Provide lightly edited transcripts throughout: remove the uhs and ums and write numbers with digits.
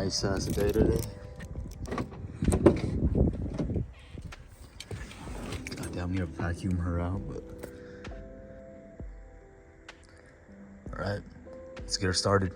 nice ass day today. God damn, we need to vacuum her out, but alright, let's get her started.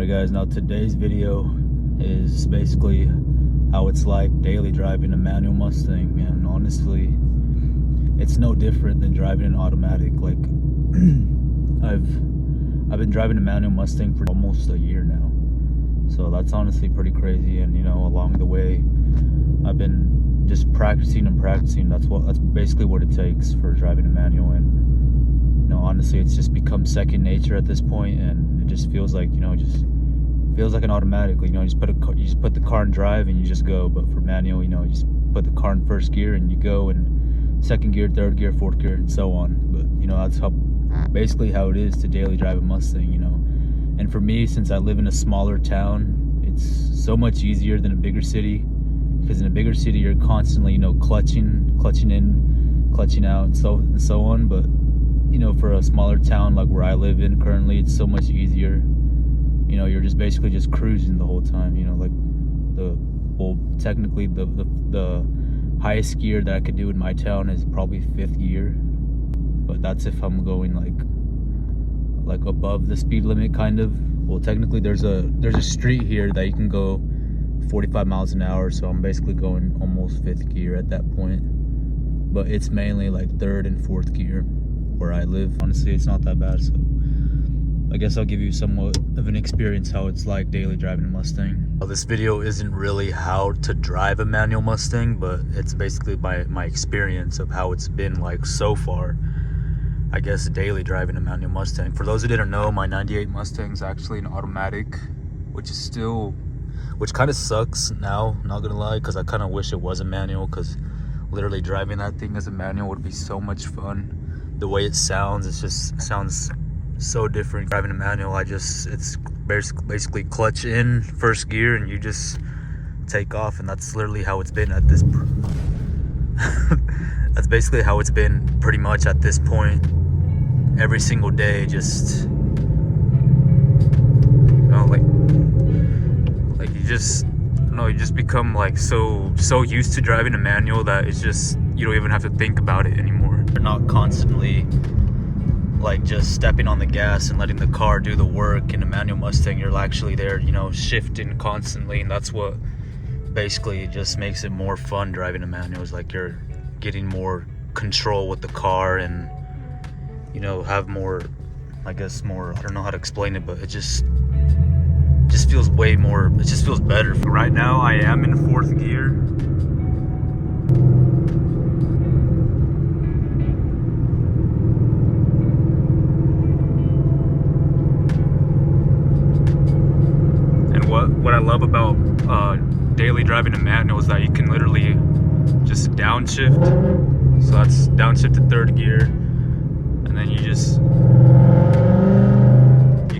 Guys, now today's video is basically how it's like daily driving a manual Mustang, and honestly it's no different than driving an automatic. Like I've been driving a manual Mustang for almost a year now, so that's honestly pretty crazy. And you know, along the way I've been just practicing and practicing. That's basically what it takes for driving a manual. And you know, honestly, it's just become second nature at this point, and it just feels like, you know, just feels like an automatic. You know, you just put the car in drive and you just go. But for manual, you know, you just put the car in first gear and you go, and second gear, third gear, fourth gear, and so on. But you know, that's basically how it is to daily drive a Mustang, you know. And for me, since I live in a smaller town, it's so much easier than a bigger city, because in a bigger city you're constantly, you know, clutching in, clutching out, and so on. But you know, for a smaller town like where I live in currently, it's so much easier. You know, you're just basically just cruising the whole time. You know, like technically the highest gear that I could do in my town is probably fifth gear, but that's if I'm going like above the speed limit, kind of. Well, technically there's a street here that you can go 45 miles an hour, so I'm basically going almost fifth gear at that point. But it's mainly like third and fourth gear where I live. Honestly, it's not that bad, so I guess I'll give you somewhat of an experience how it's like daily driving a Mustang. Well, this video isn't really how to drive a manual Mustang, but it's basically my experience of how it's been like so far, I guess, daily driving a manual Mustang. For those who didn't know, my 98 Mustang is actually an automatic, which kind of sucks now, not gonna lie, because I kind of wish it was a manual, because literally driving that thing as a manual would be so much fun. The way it sounds, sounds so different. Driving a manual, it's basically clutch in first gear and you just take off, and that's literally how it's been at this that's basically how it's been pretty much at this point every single day. Just, you know, like you just become like so used to driving a manual that it's just, you don't even have to think about it anymore. You're not constantly like just stepping on the gas and letting the car do the work. In a manual Mustang, you're actually there, you know, shifting constantly, and that's what basically just makes it more fun driving a manual. Is like you're getting more control with the car, and you know, have more, I guess, more, I don't know how to explain it, but it just feels way more, it just feels better. Right now I am in fourth gear. What I love about daily driving a manual is that you can literally just downshift. So that's downshift to third gear, and then you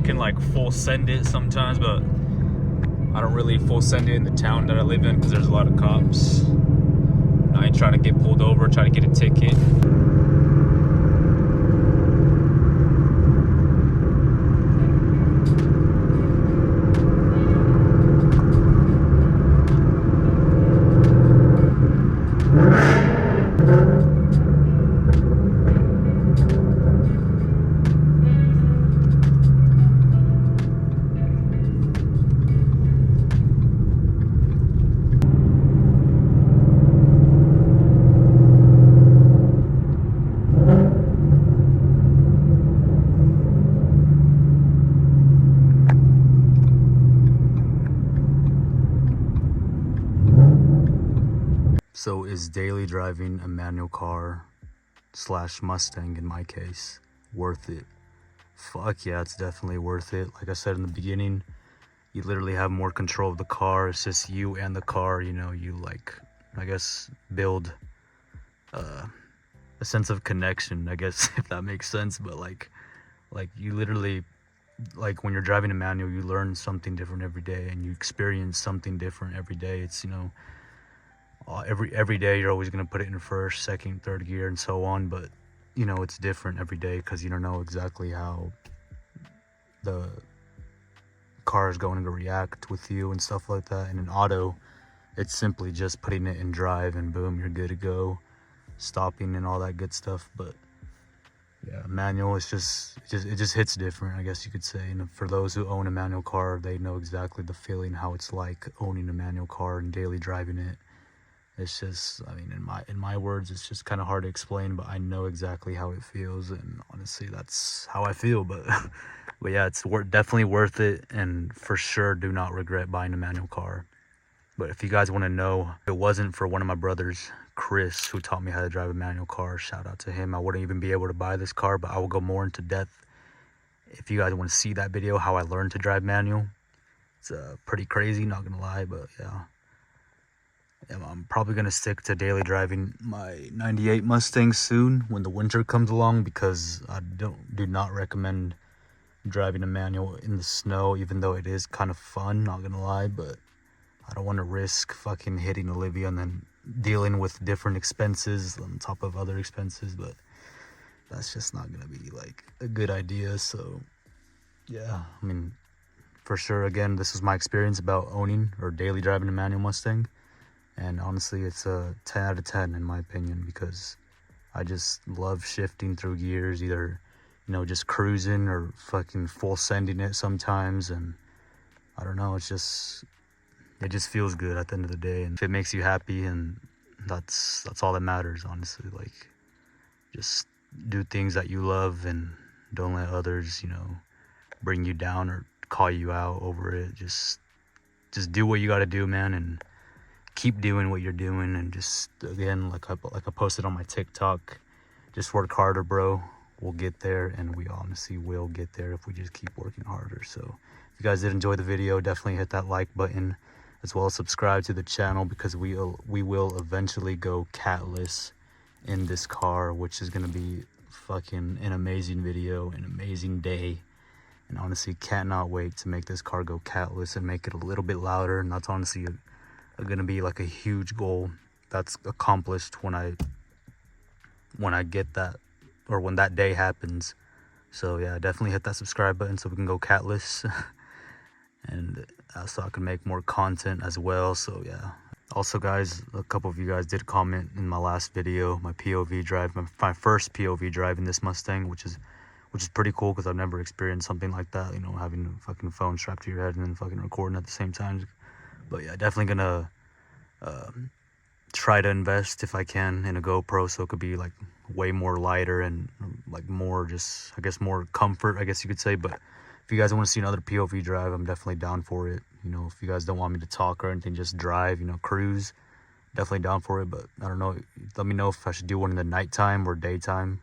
can like full send it sometimes, but I don't really full send it in the town that I live in because there's a lot of cops. I ain't trying to get pulled over, trying to get a ticket. is daily driving a manual car slash Mustang in my case worth it? Fuck yeah, it's definitely worth it. Like I said in the beginning, you literally have more control of the car. It's just you and the car, you know, you like, I guess, build a sense of connection, I guess, if that makes sense. But like you literally, like when you're driving a manual, you learn something different every day and you experience something different every day. It's, you know, every day you're always going to put it in first, second, third gear and so on, but you know, it's different every day because you don't know exactly how the car is going to react with you and stuff like that. In an auto, it's simply just putting it in drive and boom, you're good to go, stopping and all that good stuff. But yeah, manual, it just hits different, I guess you could say. And for those who own a manual car, they know exactly the feeling, how it's like owning a manual car and daily driving it. It's just, I mean, in my words, it's just kind of hard to explain, but I know exactly how it feels, and honestly, that's how I feel. But but yeah, it's definitely worth it, and for sure, do not regret buying a manual car. But if you guys want to know, if it wasn't for one of my brothers, Chris, who taught me how to drive a manual car, shout out to him, I wouldn't even be able to buy this car. But I will go more into depth if you guys want to see that video, how I learned to drive manual. It's pretty crazy, not gonna lie, but yeah. I'm probably going to stick to daily driving my 98 Mustang soon when the winter comes along, because I do not recommend driving a manual in the snow, even though it is kind of fun, not going to lie. But I don't want to risk fucking hitting Olivia and then dealing with different expenses on top of other expenses. But that's just not going to be like a good idea. So yeah, I mean, for sure, again, this was my experience about owning or daily driving a manual Mustang. And honestly, it's a 10 out of 10 in my opinion, because I just love shifting through gears, either, you know, just cruising or fucking full sending it sometimes. And I don't know, it just feels good at the end of the day. And if it makes you happy, and that's all that matters, honestly. Like, just do things that you love and don't let others, you know, bring you down or call you out over it. Just do what you got to do, man, and keep doing what you're doing. And just, again, like I posted on my TikTok, just work harder, bro. We'll get there, and we honestly will get there if we just keep working harder. So if you guys did enjoy the video, definitely hit that like button, as well as subscribe to the channel, because we will eventually go catless in this car, which is going to be fucking an amazing video, an amazing day. And honestly, cannot wait to make this car go catless and make it a little bit louder. And that's honestly gonna be like a huge goal that's accomplished when I get that, or when that day happens. So yeah, definitely hit that subscribe button so we can go catless and so I can make more content as well. So yeah, also guys, a couple of you guys did comment in my last video, my POV drive, my first POV drive in this Mustang, which is pretty cool, because I've never experienced something like that, you know, having a fucking phone strapped to your head and then fucking recording at the same time. But yeah, definitely gonna try to invest, if I can, in a GoPro, so it could be like way more lighter and like more, just, I guess, more comfort, I guess you could say. But if you guys want to see another POV drive, I'm definitely down for it. You know, if you guys don't want me to talk or anything, just drive, you know, cruise, definitely down for it. But I don't know, let me know if I should do one in the nighttime or daytime.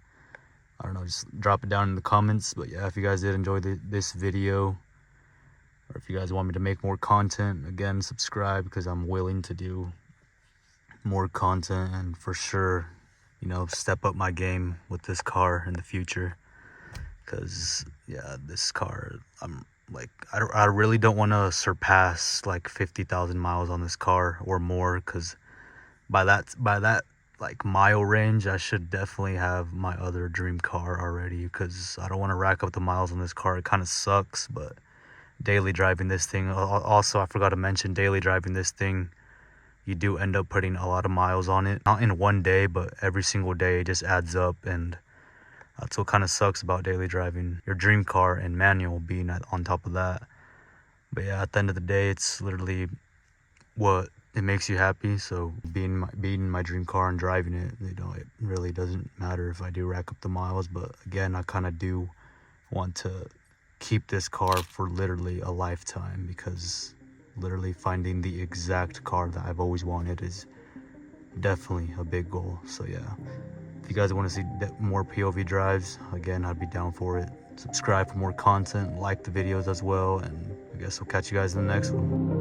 I don't know, just drop it down in the comments. But yeah, if you guys did enjoy this video, or if you guys want me to make more content, again, subscribe, because I'm willing to do more content and for sure, you know, step up my game with this car in the future. Because yeah, this car, I'm like, I really don't want to surpass like 50,000 miles on this car or more, because by that like mile range, I should definitely have my other dream car already, because I don't want to rack up the miles on this car. It kind of sucks. But daily driving this thing, also, I forgot to mention, daily driving this thing, you do end up putting a lot of miles on it, not in one day, but every single day. It just adds up, and that's what kind of sucks about daily driving your dream car and manual being on top of that. But yeah, at the end of the day, it's literally what it makes you happy. So being my dream car and driving it, you know, it really doesn't matter if I do rack up the miles. But again, I kind of do want to keep this car for literally a lifetime, because literally finding the exact car that I've always wanted is definitely a big goal. So yeah, if you guys want to see more POV drives, again, I'd be down for it. Subscribe for more content, like the videos as well, and I guess we'll catch you guys in the next one.